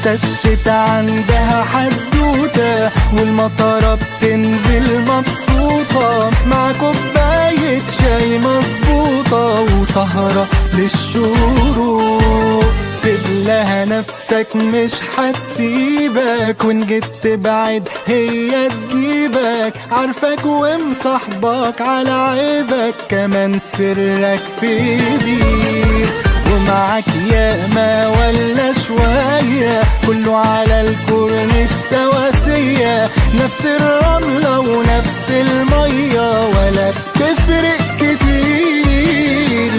حتى الشتا عندها حدوتة، والمطرة بتنزل مبسوطة مع كوباية شاي مظبوطة وسهرة للشروق. سيب لها نفسك مش هتسيبك، وان جيت تبعد هي تجيبك، عارفك ومصاحبك على عيبك، كمان سرك في بير. ومعك ياما ولا شوية، كله على الكورنيش سواسية، نفس الرملة ونفس المية ولا بتفرق كتير.